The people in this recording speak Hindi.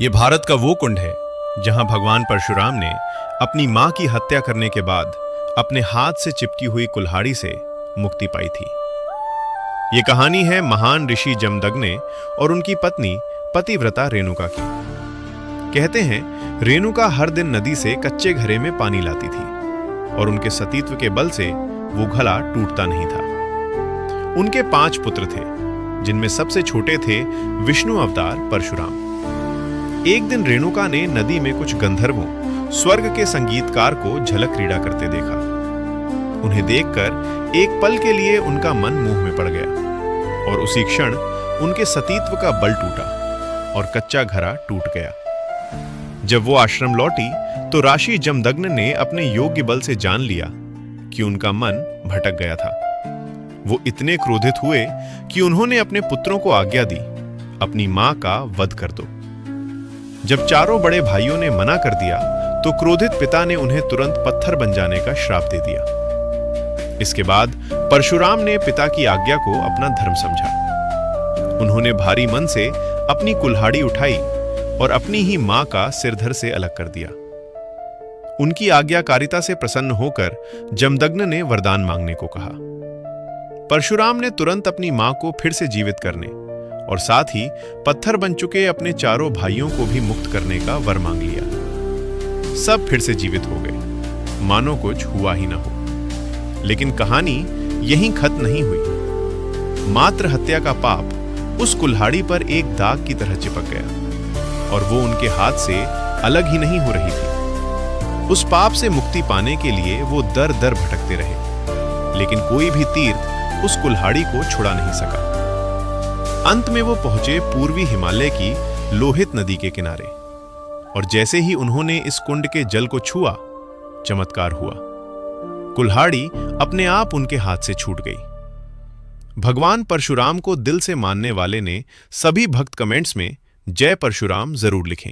ये भारत का वो कुंड है जहां भगवान परशुराम ने अपनी मां की हत्या करने के बाद अपने हाथ से चिपकी हुई कुल्हाड़ी से मुक्ति पाई थी। ये कहानी है महान ऋषि जमदग्नि और उनकी पत्नी पतिव्रता रेणुका की। कहते हैं रेणुका हर दिन नदी से कच्चे घड़े में पानी लाती थी और उनके सतीत्व के बल से वो घड़ा टूटता नहीं था। उनके 5 पुत्र थे, जिनमें सबसे छोटे थे विष्णु अवतार परशुराम। एक दिन रेणुका ने नदी में कुछ गंधर्वों स्वर्ग के संगीतकार को झलक क्रीड़ा करते देखा। उन्हें देखकर एक पल के लिए उनका मन मोह में पड़ गया और उसी क्षण उनके सतीत्व का बल टूटा और कच्चा घड़ा टूट गया। जब वो आश्रम लौटी तो ऋषि जमदग्नि ने अपने योग्य बल से जान लिया कि उनका मन भटक गया था। वो इतने क्रोधित हुए कि उन्होंने अपने पुत्रों को आज्ञा दी, अपनी मां का वध कर दो। जब चारों बड़े भाइयों ने मना कर दिया तो क्रोधित पिता ने उन्हें तुरंत पत्थर बन जाने का श्राप दे दिया। इसके बाद परशुराम ने पिता की आज्ञा को अपना धर्म समझा। उन्होंने भारी मन से अपनी कुल्हाड़ी उठाई और अपनी ही मां का सिरधड़ से अलग कर दिया। उनकी आज्ञाकारिता से प्रसन्न होकर जमदग्नि ने वरदान मांगने को कहा। परशुराम ने तुरंत अपनी मां को फिर से जीवित करने और साथ ही पत्थर बन चुके अपने चारों भाइयों को भी मुक्त करने का वर मांग लिया। सब फिर से जीवित हो गए, मानो कुछ हुआ ही न हो। लेकिन कहानी यहीं खत्म नहीं हुई। मात्र हत्या का पाप उस कुल्हाड़ी पर एक दाग की तरह चिपक गया और वो उनके हाथ से अलग ही नहीं हो रही थी। उस पाप से मुक्ति पाने के लिए वो दर दर भटकते रहे, लेकिन कोई भी तीर्थ उस कुल्हाड़ी को छुड़ा नहीं सका। अंत में वो पहुंचे पूर्वी हिमालय की लोहित नदी के किनारे और जैसे ही उन्होंने इस कुंड के जल को छुआ, चमत्कार हुआ। कुल्हाड़ी अपने आप उनके हाथ से छूट गई। भगवान परशुराम को दिल से मानने वाले ने सभी भक्त कमेंट्स में जय परशुराम जरूर लिखें।